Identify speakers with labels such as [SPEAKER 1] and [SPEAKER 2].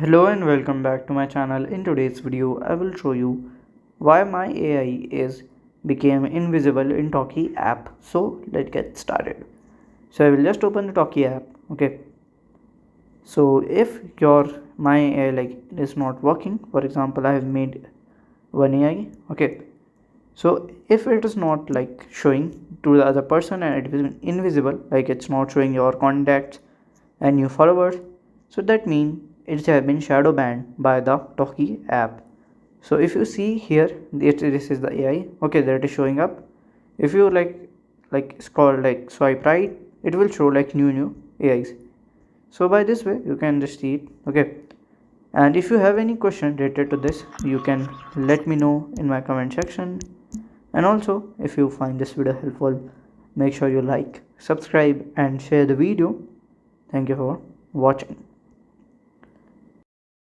[SPEAKER 1] Hello and welcome back to my channel. In today's video, I will show you why my AI is became invisible in Talkie app. So let's get started. So I will just open the Talkie app. Okay. So if your my AI is not working, for example, I have made one AI. Okay. So if it is not showing to the other person and it is invisible, like it's not showing your contacts and new followers, so that means it has been shadow banned by the Talkie app. So if you see here, this is the AI. Okay, that is showing up. If you scroll swipe right, it will show new AIs. So by this way you can just see it. Okay, and if you have any question related to this, you can let me know in my comment section. And also, if you find this video helpful, make sure you like, subscribe and share the video. Thank you for watching.